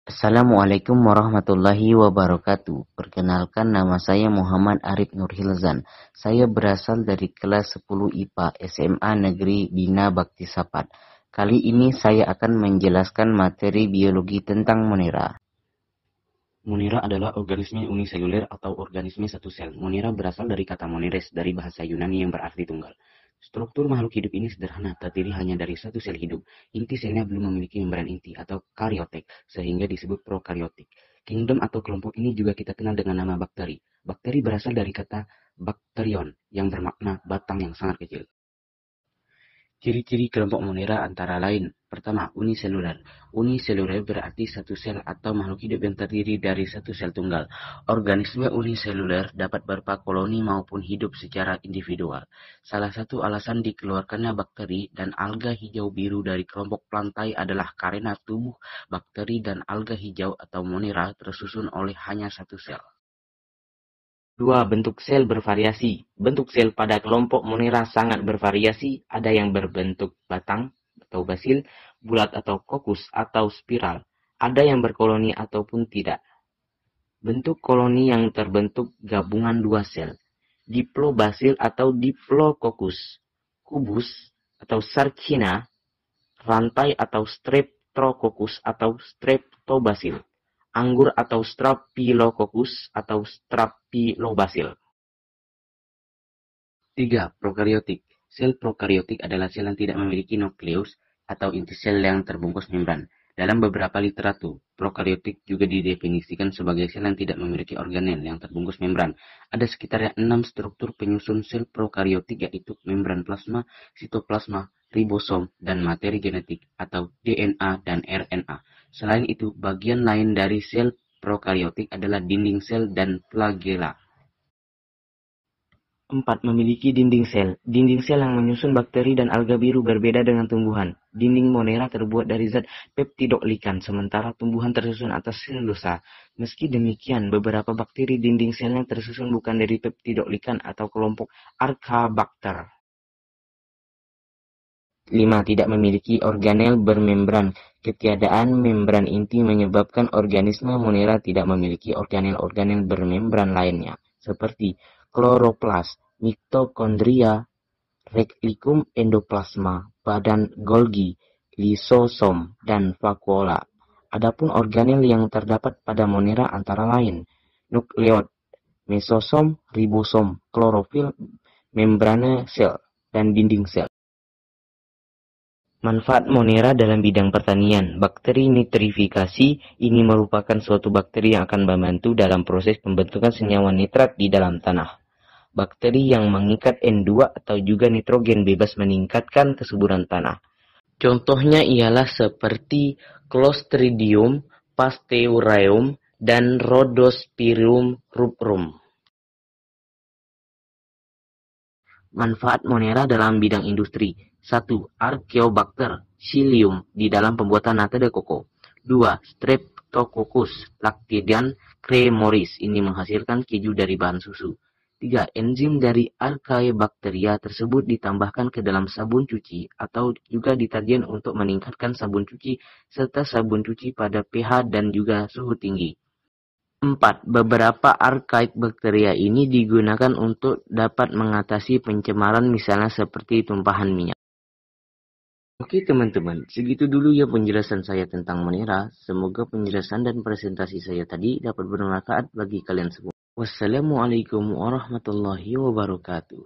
Assalamualaikum warahmatullahi wabarakatuh. Perkenalkan, nama saya Muhammad Arif Nurhilzan. Saya berasal dari kelas 10 IPA SMA Negeri Bina Bakti Sapat. Kali ini saya akan menjelaskan materi biologi tentang monera. Monera adalah organisme uniseluler atau organisme satu sel. Monera berasal dari kata moneres dari bahasa Yunani yang berarti tunggal. Struktur makhluk hidup ini sederhana, terdiri hanya dari satu sel hidup. Inti selnya belum memiliki membran inti atau kariotek, sehingga disebut prokariotik. Kingdom atau kelompok ini juga kita kenal dengan nama bakteri. Bakteri berasal dari kata bakterion, yang bermakna batang yang sangat kecil. Ciri-ciri kelompok monera antara lain. Pertama, uniseluler. Uniseluler berarti satu sel atau makhluk hidup yang terdiri dari satu sel tunggal. Organisme uniseluler dapat berupa koloni maupun hidup secara individual. Salah satu alasan dikeluarkannya bakteri dan alga hijau biru dari kelompok plantae adalah karena tubuh bakteri dan alga hijau atau monera tersusun oleh hanya satu sel. 2. Bentuk sel bervariasi. Bentuk sel pada kelompok monera sangat bervariasi. Ada yang berbentuk batang atau basil, bulat atau kokus atau spiral. Ada yang berkoloni ataupun tidak. Bentuk koloni yang terbentuk gabungan dua sel. Diplobasil atau diplococcus. Kubus atau sarcina. Rantai atau streptococcus atau streptobasil. Anggur atau Staphylococcus atau Staphylobasil. 3. Prokariotik. Sel prokariotik adalah sel yang tidak memiliki nukleus atau inti sel yang terbungkus membran. Dalam beberapa literatur, prokariotik juga didefinisikan sebagai sel yang tidak memiliki organel yang terbungkus membran. Ada sekitar 6 struktur penyusun sel prokariotik, yaitu membran plasma, sitoplasma, ribosom, dan materi genetik atau DNA dan RNA. Selain itu, bagian lain dari sel prokariotik adalah dinding sel dan flagela. 4. Memiliki dinding sel. Dinding sel yang menyusun bakteri dan alga biru berbeda dengan tumbuhan. Dinding monera terbuat dari zat peptidoglikan, sementara tumbuhan tersusun atas selulosa. Meski demikian, beberapa bakteri dinding selnya tersusun bukan dari peptidoglikan atau kelompok Archaebacter. 5. Tidak memiliki organel bermembran. Ketiadaan membran inti menyebabkan organisme monera tidak memiliki organel-organel bermembran lainnya, seperti kloroplas, mitokondria, retikulum endoplasma, badan Golgi, lisosom, dan vakuola. Adapun organel yang terdapat pada monera antara lain nukleot, mesosom, ribosom, klorofil, membrana sel, dan dinding sel. Manfaat monera dalam bidang pertanian. Bakteri nitrifikasi ini merupakan suatu bakteri yang akan membantu dalam proses pembentukan senyawa nitrat di dalam tanah. Bakteri yang mengikat N2 atau juga nitrogen bebas meningkatkan kesuburan tanah. Contohnya ialah seperti Clostridium pasteuraium dan Rhodospirium rubrum. Manfaat monera dalam bidang industri. 1. Archaeobacter psyllium di dalam pembuatan nata de coco. 2. Streptococcus lactidian cremoris ini menghasilkan keju dari bahan susu. 3. Enzim dari Archaebacteria tersebut ditambahkan ke dalam sabun cuci atau juga deterjen untuk meningkatkan sabun cuci serta sabun cuci pada pH dan juga suhu tinggi. 4. Beberapa Archaebacteria ini digunakan untuk dapat mengatasi pencemaran misalnya seperti tumpahan minyak. Oke teman-teman, segitu dulu ya penjelasan saya tentang monera. Semoga penjelasan dan presentasi saya tadi dapat bermanfaat bagi kalian semua. Wassalamualaikum warahmatullahi wabarakatuh.